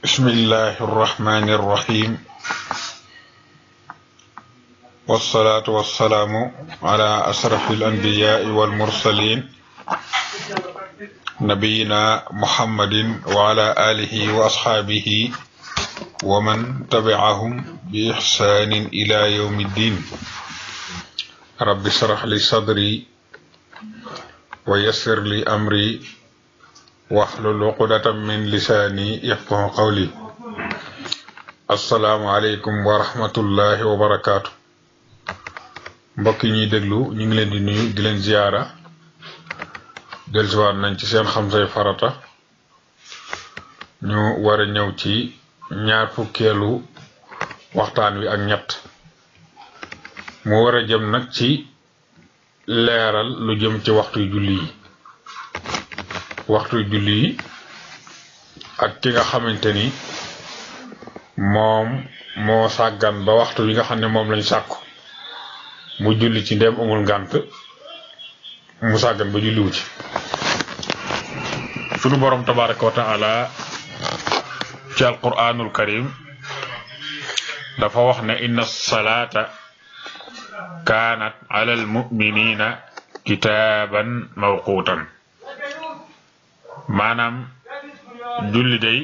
بسم الله الرحمن الرحيم والصلاة والسلام على أشرف الأنبياء والمرسلين نبينا محمد وعلى آله وأصحابه ومن تبعهم بإحسان إلى يوم الدين رب اشرح لي صدري ويسر لي أمري واحلل عقدة من لساني يفقهوا قولي السلام عليكم ورحمة الله وبركاته mbokk ñi déglu ñu ngi leen di nuyu di leen ziyaara dellusiwaat nañ ci seen xam say farata ñu war a ñëw ci ñaar fukkeelu waxtaan wi ak ñett mu war a jëm nag ci leeral lu jëm ci waxtu julli yi ak ki nga xamante ni moom moo sàggan ba waxtu wi nga xam ne moom lañ sàkku mu julli ci ndem amul ngànt mu sàggan ba julliwu ci sunu borom tabaraka wa taala ci alquranul karim dafa wax ne inna salata kaanat ala almuminina kitaaban mawquutan maanaam julli day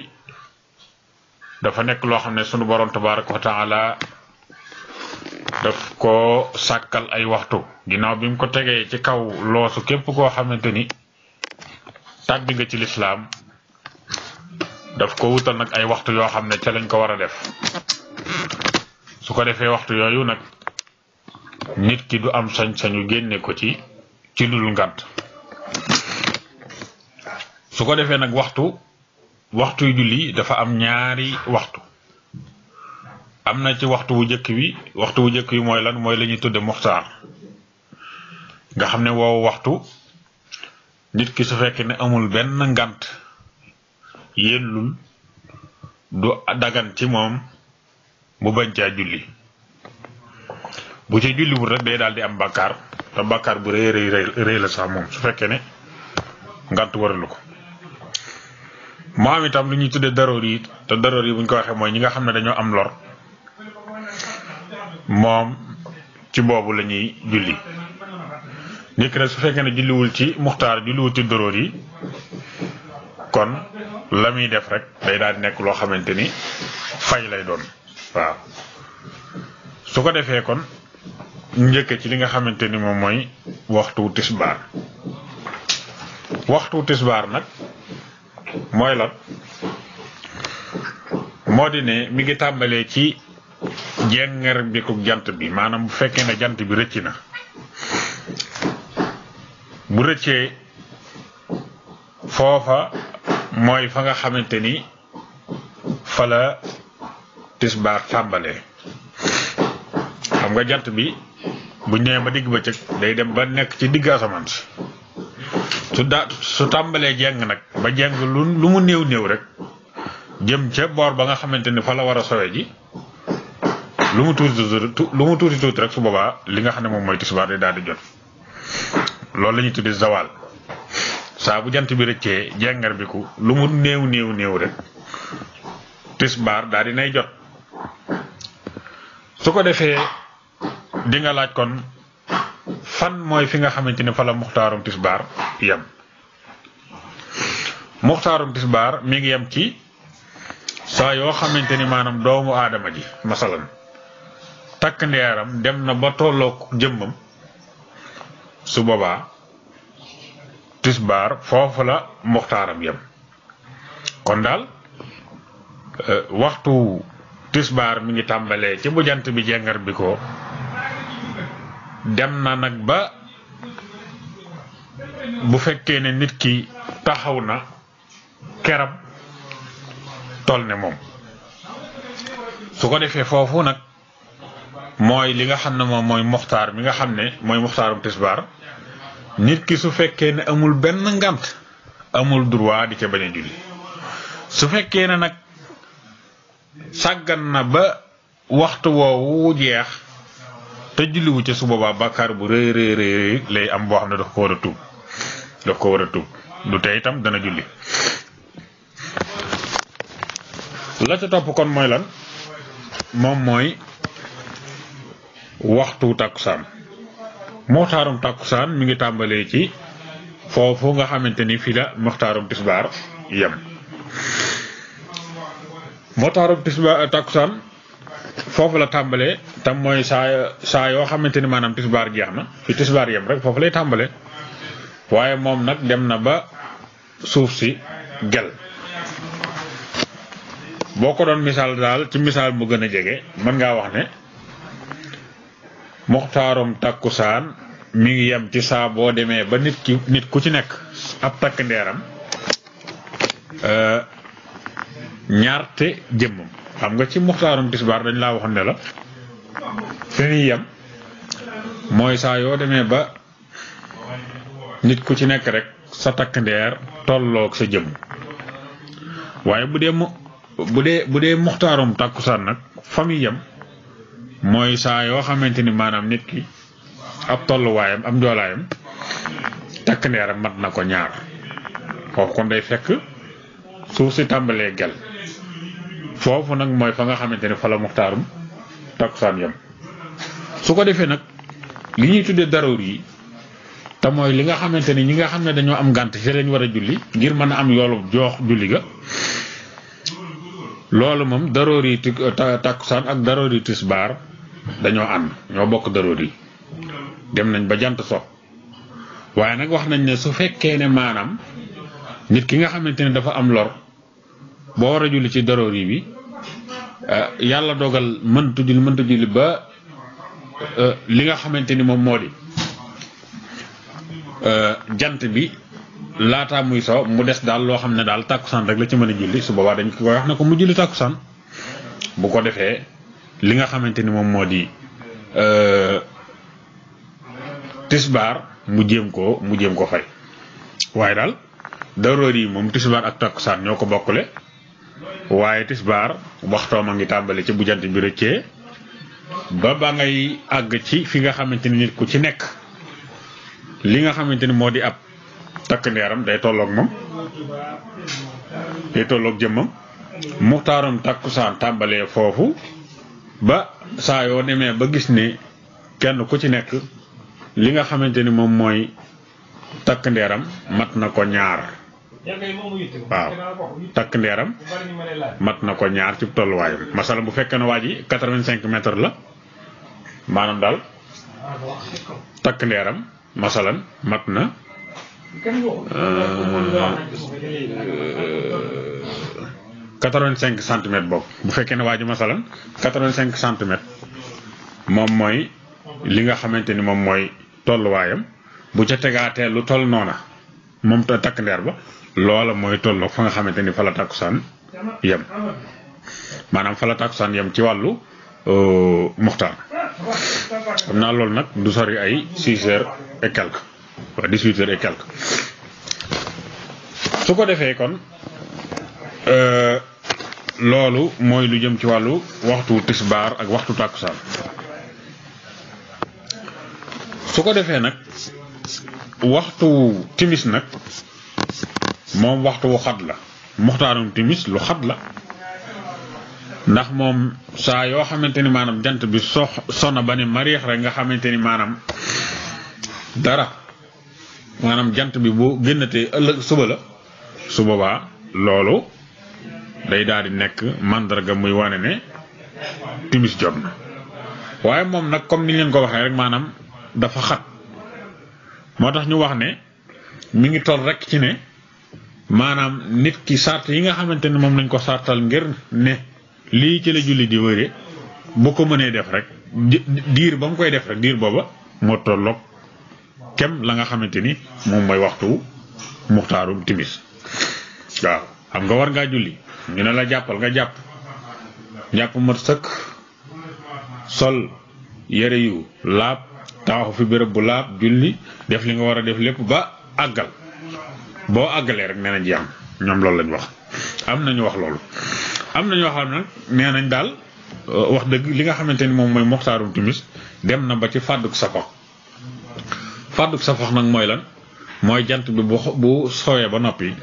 dafa nekk loo xam ne sunu borom tabaraka wa taala daf ko sàkkal ay waxtu ginnaaw bi mu ko tegee ci kaw loosu képp koo xamante ni tàbbi nga ci lislaam daf ko wutal nag ay waxtu yoo xam ne ca lañ ko war a def su ko defee waxtu yooyu nag nit ki du am sañ-sañu génne ko ci dul ngànt su ko defee nag waxtuy julli dafa am ñaari waxtu am na ci waxtu wu njëkk wi mooy lan mooy la ñuy tudde muxtaar nga xam ne woowu waxtu nit ki su fekkee ne amul benn ngànt yellul du dagan ci moom mu bañ caa julli bu ci julliwul rek day daal di am bàkkaar te bàkkaar bu rëy la sax moom su fekkee ne ngànt waralu ko moo am itam lu ñuy tudde daroor yi te daroor yi buñ ko waxee mooy ñi nga xam ne dañoo am lor moom ci boobu la ñuy julli nit ki nag su fekkee ne julliwul ci muxtaar julliwul ci daroor yi kon la muy def rek day daal di nekk loo xamante ni fay lay doon waaw su ko defee kon njëkke ci li nga xamante ni moom mooy waxtu tisbaar nag mooy la moo di ne mi ngi tàmbalee ci jengar bi ku jant bi maanaam bu fekkee ne jant bi rëcc na bu rëccee foofa mooy fa nga xamante ni fa la tisbaar tàmbalee xam nga jant bi bu ñëwee ba digg bëccëg day dem ba nekk ci digg asamaan si su tàmbalee jeng nag ba jeng lu mu néew rek jëm ca boor ba nga xamante ni fa la war a sowe ji lu mu tuuti rek su boobaa li nga xam ne moom mooy tisbaar day daal di jot loolu la ñuy tuddee zawal saa bu jant bi rëccee jengar bi ku lu mu néew rek tisbaar daal di nay jot su ko defee di nga laaj kon fan mooy fi nga xamante ni fa la muxtaarum tisbaar yem muxtaarum tisbaar mi ngi yem ci saa yoo xamante ni maanaam doomu aadama ji masalan takk ndeeram dem na ba tollook jëmmam su boobaa tisbaar foofu la muxtaaram yem kon daal waxtu tisbaar mi ngi tàmbalee ci bu jant bi jengar bi ko dem na nag ba bu fekkee ne nit ki taxaw na keram tol ne moom su ko defee foofu nag mooy li nga xam ne moom mooy muxtaar mi nga xam ne mooy muxtaarum tisbaar nit ki su fekkee ne amul benn ngant amul droit di ca bañ a julli su fekkee ne nag sàggan na ba waxtu woowu jeex te julliwu ca su boobaa bàkkaar bu rëy lay am boo xam ne daf ko war a tuub du tey itam dana julli la ca topp kon mooy lan moom mooy waxtu tàkkusaan muxtaarum tàkkusaan mi ngi tàmbalee ci foofu nga xamante ni fii la muxtaarum tisbaar yem muxtaarum tisbaar tàkkusaan foofu la tàmbalee tam mooy saa yoo xamante ni maanaam tisbaar jeex na fi tisbaar yem rek foofu lay tàmbalee waaye moom nag dem na ba suuf si gel boo ko doon misaal daal ci misaal mu gën a jege mën ngaa wax ne muxtaarum tàkkusaan mi ngi yem ci saa boo demee ba nit ku ci nekk ab takk ndeeram ñaarte jëmmam xam nga ci muxtaarum tisbaar dañ laa waxoon ne la fi muy yem mooy saa yoo demee ba nit ku ci nekk rek sa takk ndeer tolloog sa jëmm waaye bu dee muxtaarum tàkkusaan nag fa muy yem mooy saa yoo xamante ni maanaam nit ki ab tolluwaayam am njoolaayam takk ndeeram mat na ko ñaar foofu kon day fekk suuf si tàmbalee gel foofu nag mooy fa nga xamante ni fa la muxtaarum tàkkusaan yem su ko defee nag li ñuy tuddee daroor yi te mooy li nga xamante ni ñi nga xam ne dañoo am ngànt ci lañ war a julli ngir mën a am yoolu joox julli ga loolu moom daroor yi tàkkusaan ak daroor yi tisbaar dañoo ànd ñoo bokk daroor yi dem nañ ba jant so waaye nag wax nañ ne su fekkee ne maanaam nit ki nga xamante ne dafa am lor boo war a julli ci daroor yi bi yàlla dogal mënta julli ba li nga xamante ni moom moo di jant bi laataa muy so mu des daal loo xam ne daal tàkkusaan rek la ci mën a julli su boobaa dañ ko koy wax ne ko mu julli tàkkusaan bu ko defee li nga xamante ni moom moo di tisbaar mu jéem ko fay waaye daal daroor yi moom tisbaar ak tàkkusaan ñoo ko bokkule waaye tisbaar waxtoom a ngi tàmbali ci bu jant bi rëccee ba ngay àgg ci fi nga xamante ni nit ku ci nekk li nga xamante ni moo di ab takk ndeeram day tolloog moom day tolloog jëmmam muxtaaram tàkkusaan tàmbalee foofu ba saa yoo demee ba gis ne kenn ku ci nekk li nga xamante ni moom mooy takk ndeeram mat na ko ñaar waaw takk ndeeram mat na ko ñaar ci tolluwaayam masala bu fekkee ne waa ji 85 mètres la maanaam daal takk ndeeram masalan mat na 85 centimètres boobu bu fekkee ne waa ji masalan 85 centimètres moom mooy li nga xamante ni moom mooy tolluwaayam bu ca tegaatee lu toll noona moom takk ndeer ba loola mooy tolloog fa nga xamante ni fa la tàkkusaan yem maanaam fa la tàkkusaan yem ci wàllu muxtaar xam naa loolu nag du sori ay 6 heures et quelque waa 18 heures et quelque su ko defee kon loolu mooy lu jëm ci wàllu waxtu tisbaar ak waxtu tàkkusaan su ko defee nag waxtu timis nag moom waxtu wu xat la muxtaarum timis lu xat la ndax moom saa yoo xamante ni maanaam jant bi sona ba ne mariix rek nga xamante ni maanaam dara maanaam jant bi bu génnatee ëllëg suba la su boobaa loolu day daal di nekk màndarga muy wane ne timis jot na waaye moom nag comme ni leen ko waxee rek maanaam dafa xat moo tax ñu wax ne mi ngi toll rek ci ne maanaam nit ki sart yi nga xamante ne moom lañ ko sartal ngir ne lii ci la julli di wëre bu ko mënee def rek diir ba mu koy def rek diir booba moo tolloog kem la nga xamante ni moom mooy waxtu muxtaarum timis waaw xam nga war ngaa julli ñu ne la jàppal nga jàpp mat sëkk sol yére yu laab taxaw fi béréb bu laab julli def li nga war a def lépp ba àggal boo àggalee rek nee nañ ji am ñoom loolu lañ wax am nañu wax loolu am na ñoo xam nag nee nañ daal wax dëgg li nga xamante ni moom mooy muxtaarum timis dem na ba ci fàdduk safax nag mooy lan mooy jant bi bu soowee ba noppi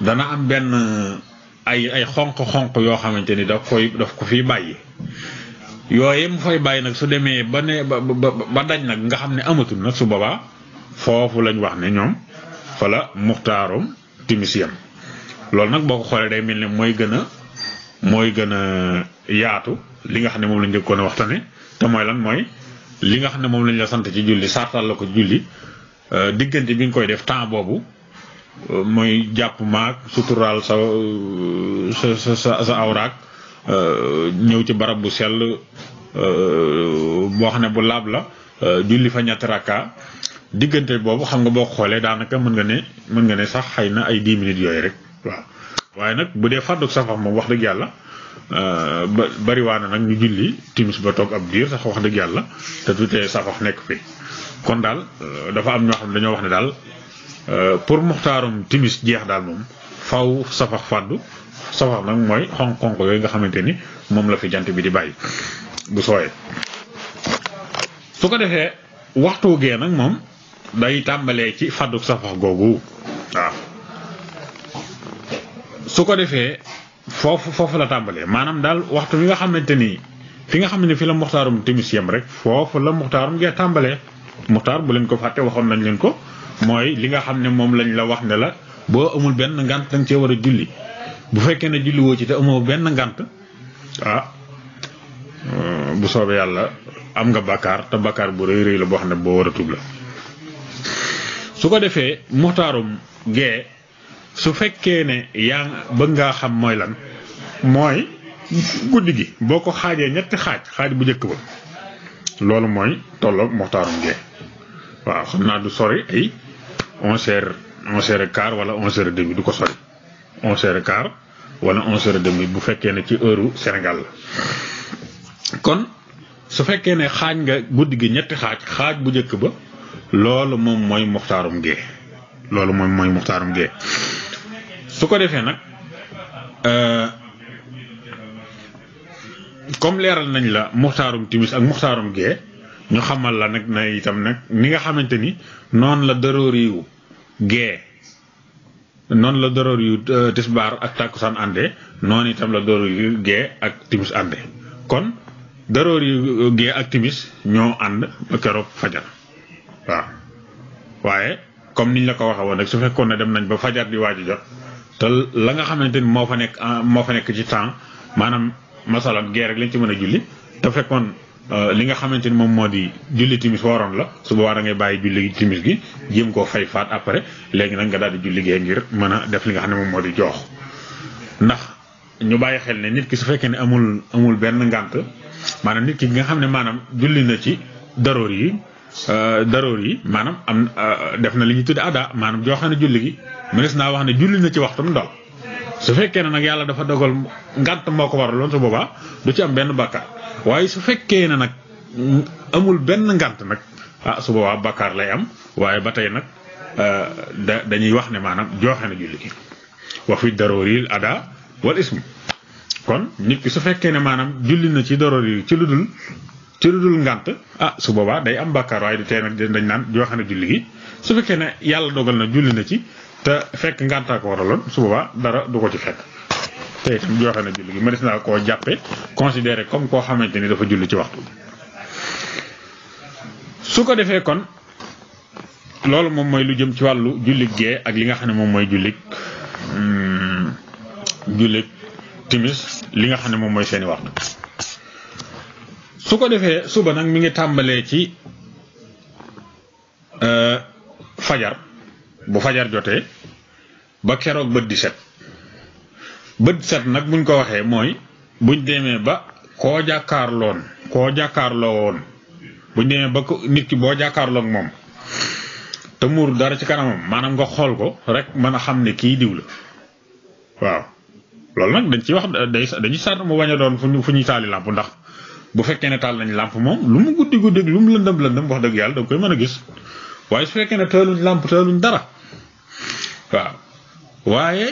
dana am benn ay xonq-xonq yoo xamante ni daf ko fiy bàyyi yooye mu fay bàyyi nag su demee ba ne ba dañ nag nga xam ne amatul nag su boobaa foofu lañ wax ne ñoom fa la muxtaarum timis yam loolu nag boo ko xoolee day mel ne mooy gën a yaatu li nga xam ne moom lañ njëkkoon a waxtaane te mooy lan mooy li nga xam ne moom lañ la sant ci julli sartal la ko julli diggante bi nga koy def temps boobu mooy jàpp maag suturaal sa awraak ñëw ci barab bu sell boo xam ne bu laab la julli fa ñetti rakka diggante boobu xam nga boo xoolee daanaka mën nga ne sax xëy na ay 10 minutes yooyu rek waaw waaye nag bu dee fàdduk safax moom wax dëgg yàlla bariwaana nag ñu julli timis ba toog ab diir sax wax dëgg yàlla te tutee safax nekk fi kon daal dafa am ñoo xam ne dañoo wax ne daal pour muxtaarum timis jeex daal moom faw safax fàddu safax nag mooy xonq-xonq yooyu nga xamante ni moom la fi jant bi di bàyyi bu sooyee su ko defee waxtu gee nag moom day tàmbalee ci fàdduk safax googu waaw su ko defee foofu la tàmbalee maanaam daal waxtu bi nga xamante ni fi nga xam ne fi la muxtaarum timis yem rek foofu la muxtaarum gee tàmbalee muxtaar bu leen ko fàtte waxoon nañ leen ko mooy li nga xam ne moom lañ la wax ne la boo amul benn ngant danga cee war a julli bu fekkee ne julli woo ci te amoo benn ngant bu soobee yàlla am nga bàkkaar te bàkkaar bu rëy la boo xam ne boo war a tuub la su ko defee muxtaarum gee su fekkee ne yaa bëgg ngaa xam mooy lan mooy guddi gi boo ko xaajee ñetti xaaj bu njëkk ba loolu mooy tolloog muxtaarum gee waaw xam naa du sori ay 11h15 wala 11h30 du ko sori 11h15 wala 11h30 bu fekkee ne ci heure Sénégal la kon su fekkee ne xaaj nga guddi gi ñetti xaaj bu njëkk ba loolu moom mooy muxtaarum gee su ko defee nag comme leeral nañ la muxtaarum timis ak muxtaarum gee ñu xamal la nag na itam nag ni nga xamante ni noonu la daroori yu gee noonu la daroori yu tisbaar ak tàkkusaan ànde noonu itam la daroori yu gee ak timis ànde kon daroori yu gee ak timis ñoo ànd keroog fajar waaw waaye comme niñ la ko waxee woon rek su fekkoon ne dem nañ ba fajar di waaj a jot te la nga xamante ni moo fa nekk ci temps maanaam masalan gee rek lañ ci mën a julli te fekkoon li nga xamante ni moom moo di julli timis waroon la su boobaa da ngay bàyyi julli timis gi jéem koo fay faat après léegi nag nga daal di julli gee ngir mën a def li nga xam ne moom moo di joox ndax ñu bàyyi xel ne nit ki su fekkee ne amul benn ngànt maanaam nit ki nga xam ne maanaam julli na ci daroor yi maanaam am def na li ñuy tudde ada maanaam joo xam ne julli gi mënees naa wax ne julli na ci waxtum ndaw su fekkee ne nag yàlla dafa dogal ngànt moo ko waraloon su boobaa du ci am benn bàkkaar waaye su fekkee ne nag amul benn ngànt nag su boobaa bàkkaar lay am waaye ba tey nag dañuy wax ne maanaam jooxe na julli gi wa fi darooril ada wal ism kon nit ki su fekkee ne maanaam julli na ci daroor yi ci lu dul ngànt su boobaa day am bàkkaar waaye du tey nag dañ naan jooxe na julli gi su fekkee ne yàlla dogal na julli na ci te fekk ngàntaa ko waraloon su boobaa dara du ko ci fekk te itam jooxe na julli gi ma des naa koo jàppe considéré comme koo xamante ni dafa julli ci waxtu su ko defee kon loolu moom mooy lu jëm ci wàllu jullit gee ak li nga xam ne moom mooy jullit timis li nga xam ne moom mooy seeni waxtu su ko defee suba nag mi ngi tàmbalee ci fajar bu fajar jotee ba keroog bët di set nag buñ ko waxee mooy buñ demee ba koo jàkkaarloo woon buñ demee ba nit ki boo jàkkaarloog moom te muur dara ci kanamam maanaam nga xool ko rek mën a xam ne kii diw la waaw loolu nag dañ ci wax dañuy sàrt mu bañ a doon fu ñuy taali làmp ndax bu fekkee ne taal nañ làmp moom lu mu guddi lu mu lëndëm wax dëgg yàlla da nga koy mën a gis waaye su fekkee ne taaluñ làmp taaluñ dara waaw waaye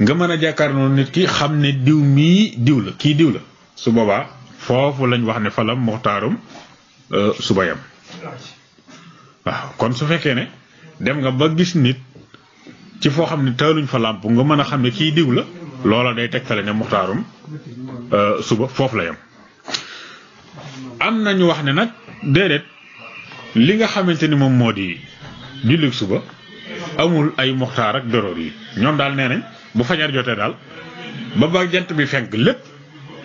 nga mën a jàkkaarloo nit ki xam ne diw mii diw la kii diw la su boobaa foofu lañ wax ne fa la muxtaarum suba yam waaw kon su fekkee ne dem nga ba gis nit ci foo xam ne taaluñ fa làmp nga mën a xam ne kii diw la loola day tegtale ne muxtaarum suba foofu la yem. am na ñu wax ne nag déedéet li nga xamante ni moom moo di jullit suba amul ay muxtaar ak doroor yi ñoom daal nee nañ bu fajar jotee daal ba jant bi fenk lépp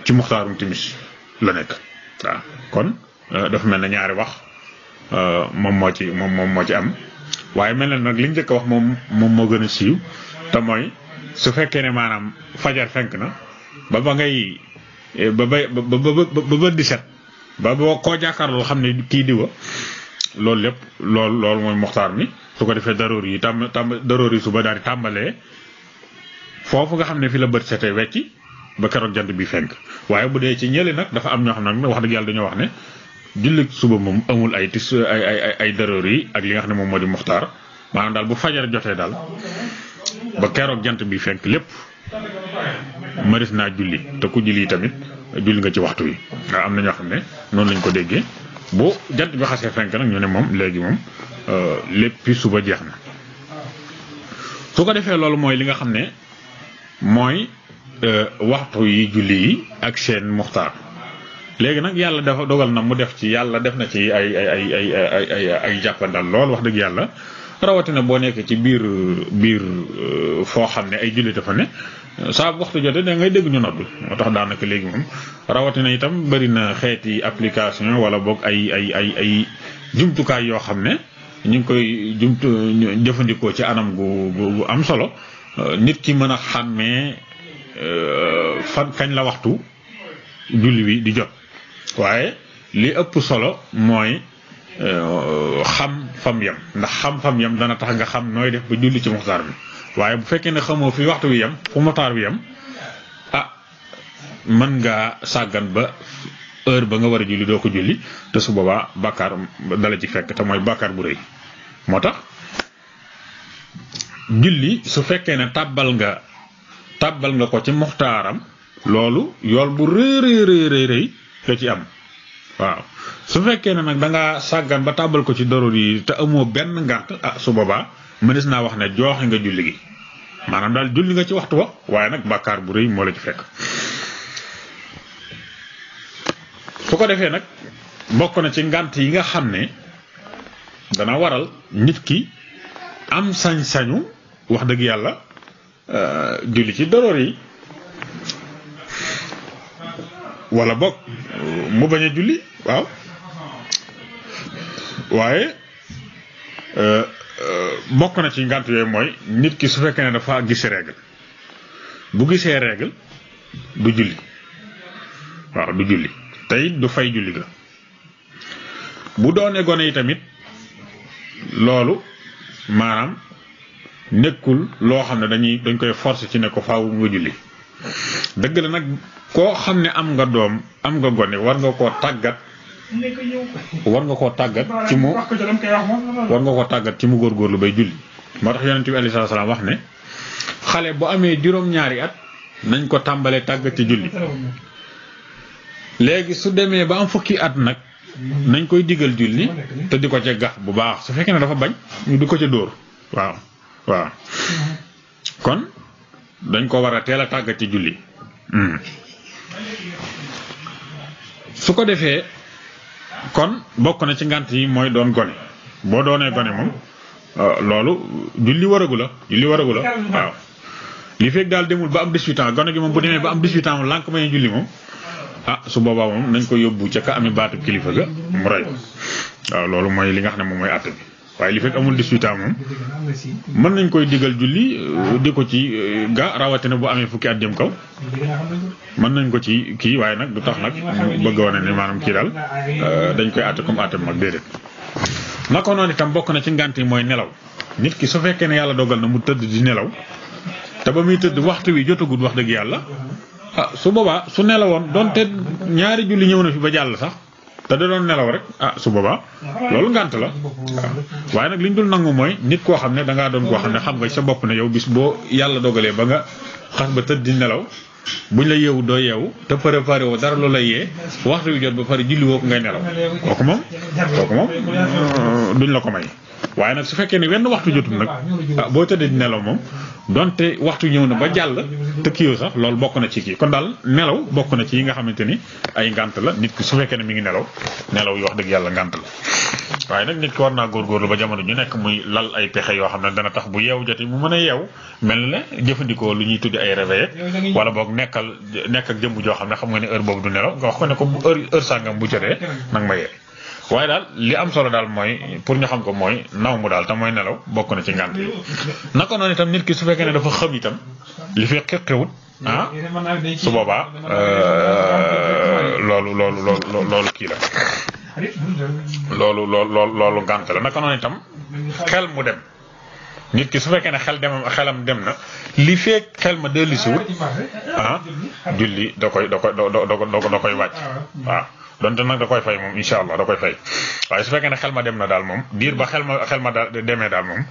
ci muxtaarum timis la nekk waaw kon dafa mel ne ñaari wax moom moo ci am waaye mel na nag li njëkk a wax moom moo gën a siiw te mooy su fekkee ne maanaam fajar fenk na ba ngay ba 17 ba boo koo jàkkaarloo xam ne kii diwa loolu lépp loolu mooy muxtaar mi su ko defee daroor yi daroor yi suba daal di tàmbalee foofu nga xam ne fi la bët setee wecci ba keroog jant bi fenk waaye bu dee ci ñële nag dafa am ñoo xam nag wax dëgg yàlla dañoo wax ne jullit suba moom amul ay daroor yi ak li nga xam ne moom moo di muxtaar maanaam daal bu fajar jotee daal ba keroog jant bi fenk lépp maris naa julli te ku julli tamit julli nga ci waxtu wi waaw am na ñoo xam ne noonu lañ ko déggee bu jant bi xasee fenk nag ñu ne moom léegi moom lépp suba jeex na su ko defee loolu mooy li nga xam ne mooy waxtu yi julli yi ak seen muxtaar léegi nag yàlla dafa dogal na mu def ci yàlla def na ci ay jàppandal lool wax dëgg yàlla rawatina boo nekk ci biir foo xam ne ay julli dafa ne saa waxtu jotee da ngay dégg ñu noddu moo tax daanaka léegi moom rawatina itam bari na xeeti application wala boog ay jumtukaay yoo xam ne ñu ngi koy jëfandikoo ci anam gu am solo nit ki mën a xàmmee fan kañ la waxtu julli wi di jot waaye li ëpp solo mooy xam fam yem ndax xam fam yem dana tax nga xam nooy def ba julli ci muxtaar bi waaye bu fekkee ne xamoo fi waxtu wi yem fu muxtaar bi yem mën ngaa sàggan ba heure ba nga war a julli doo ko julli te su boobaa bàkkaar dala ci fekk te mooy bàkkaar bu rëy moo tax julli su fekkee ne tàbbal nga ko ci muxtaaram loolu yool bu rëy la ci am waaw su fekkee ne nag da ngaa sàggan ba tàbbal ko ci daroor yi te amoo benn ngànt su boobaa mënees naa wax ne jooxe nga julli gi maanaam daal julli nga ci waxtu wa waaye nag bàkkaar bu rëy moo la ci fekk su ko defee nag bokk na ci ngànt yi nga xam ne dana waral nit ki am sañ-sañu wax dëgg yàlla julli ci daroor yi wala bokk mu bañ a julli waaw waaye bokk na ci ngànt yooyu mooy nit ki su fekkee ne dafa gis règle bu gisee règle du julli waaw du julli tey du fay julli ga bu doonee gone yi tamit loolu maanaam nekkul loo xam ne dañ koy forcer ci ne ko faaw nga julli dëgg la nag koo xam ne am nga doom am nga gone war nga koo tàggat ci mu góorgóorlu bay julli moo tax yonent bi alayhi salaam wax ne xale bu amee juróom-ñaari at nañ ko tàmbalee tàggat ci julli léegi su demee ba am fukki at nag nañ koy digal julli te di ko ca gax bu baax su fekkee ne dafa bañ ñu di ko ca dóor waaw kon dañ ko war a teel a tàggat ci julli su ko defee kon bokk na ci ngànt yi mooy doon gone boo doonee gone moom loolu julli waragu la waaw li fekk daal demul ba am 18 ans gone gi moom bu demee ba am 18 ans moom lànk may julli moom su boobaa moom nañ ko yóbbu ca ka ami baatu kilifa ga mu rey waaw loolu mooy li nga xam ne moom mooy àtt bi waaye li fekk amul 18 ans moom mën nañ koy digal julli di ko ci rawatina bu amee fukki at jëm kaw mën nañ ko ci kii waaye nag du tax nag ñu bëgg wane ne maanaam kii daal dañ koy àtte comme àtte mag déedéet. naka noonu itam bokk na ci ngànt yi mooy nelaw nit ki su fekkee ne yàlla dogal na mu tëdd di nelaw te ba muy tëdd waxtu wi jotagul wax dëgg yàlla su boobaa su nelawoon donte ñaari julli ñëw na fi ba jàll sax te da doon nelaw rek su boobaa loolu ngànt la waaye nag li ñu dul nangu mooy nit koo xam ne dangaa doon koo xam ne xam nga sa bopp ne yow bis boo yàlla dogalee ba nga xas ba tëdd di nelaw buñ la yeewu doo yeewu te préparé woo dara loo lay yee waxtu wi jot ba pare julli woo ko ngay nelaw kooku moom duñ la ko may waaye nag su fekkee ne wenn waxtu jotul nag boo tëddee di nelaw moom donte waxtu ñëw na ba jàll te kii sax loolu bokk na ci kii kon daal nelaw bokk na ci yi nga xamante ni ay ngànt la nit ki su fekkee ne mi ngi nelaw yi wax dëgg yàlla ngànt la waaye nag nit ki war naa góorgóorlu ba jamono ju nekk muy lal ay pexe yoo xam ne dana tax bu yeewu jotee mu mën a yeewu mel ne jëfandikoo lu ñuy tuddi ay réveil wala boog nekk ak jëmm joo xam ne xam nga ne heure boobu du nelaw nga wax ko ne ko heure sàngam bu jotee nag ma yee waaye daal li am solo daal mooy pour ñu xam ko mooy naw mu daal te mooy nelaw bokk na ci ngànt yi naka noonu itam nit ki su fekkee ne dafa xam itam li fi xewut su boobaa loolu kii la loolu ngànt la naka noonu itam xel mu dem nit ki su fekkee ne xelam dem na li fekk xel ma dellusiwut julli da koy wàcc waaw donte nag da koy fay moom incha allah da koy fay waaye su fekkee ne xel ma dem na daal moom diir ba xel ma daal demee daal moom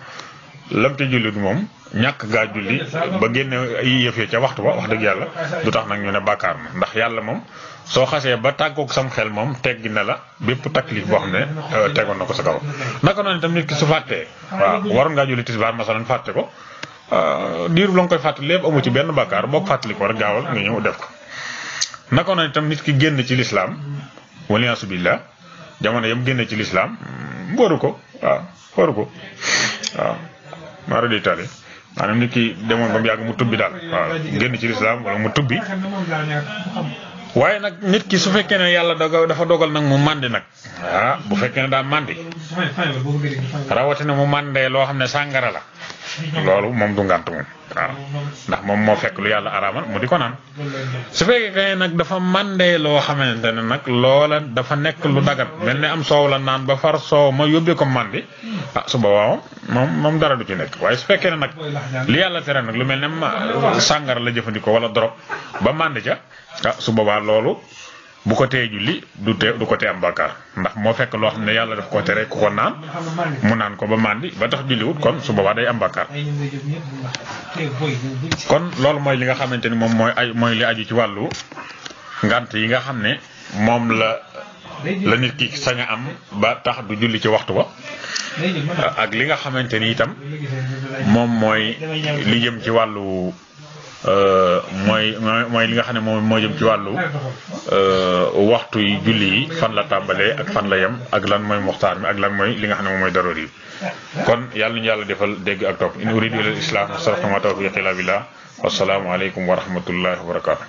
lam te julli du moom ñàkk gaa julli ba génne ay yëf ca waxtu ba wax dëgg yàlla du tax nag ñu ne bàkkaar na ndax yàlla moom soo xasee ba tàggoog sam xel moom teggi na la bépp taklif boo xam ne tegoon na ko sa kaw naka noonu itam nit ki su fàttee waaw waroon ngaa julli tisbaar masalan fàtte ko diiru la nga koy fàttali lépp amu ci benn bàkkaar boo ko fàttali ko rek gaawal nga ñëw def ko naka noonu itam nit ki génn ci lislaam waliyaasu billah jamono yam génne ci lislaam waru ko waaw mara di tali maanaam nit ki demoon ba mu yàgg mu tubbi daal waaw génn ci lislaam wala mu tubbi waaye nag nit ki su fekkee ne yàlla dafa dogal nag mu màndi nag bu fekkee ne daa màndi rawatina mu màndee loo xam ne sàngara la loolu moom du ngànt moom waaw ndax moom moo fekk lu yàlla araamal mu di ko naan su fekkee nag dafa màndee loo xamante ne nag loola dafa nekk lu dagat mel ne am soow la naan ba far soow ma yóbbee ko màndi su boobaa moom dara du ci nekk waaye su fekkee ne nag li yàlla tere nag lu mel ne sàngara la jëfandikoo wala drogue ba màndi ca su boobaa loolu bu ko tee julli du ko tee am bàkkaar ndax moo fekk loo xam ne yàlla daf ko tere ku ko naan mu naan ko ba màndi ba tax julliwut kon su boobaa day am bàkkaar kon loolu mooy li nga xamante ni moom mooy li aju ci wàllu ngant yi nga xam ne moom la nit ki sañ a am ba tax du julli ci waxtu ba ak li nga xamante ni itam moom mooy li jëm ci wàllu mooy li nga xam ne moom moo jëm ci wàllu waxtu yi julli yi fan la tàmbalee ak fan la yem ak lan mooy muxtaar mi ak lan mooy li nga xam ne moom mooy daroor yi kon yàlla ñu yàlla defal dégg ak topp in uridu ila al islam astaghfiruka wa tawfiqi illa billah wassalaamu aleykum wa rahmatullahi wa barakatuh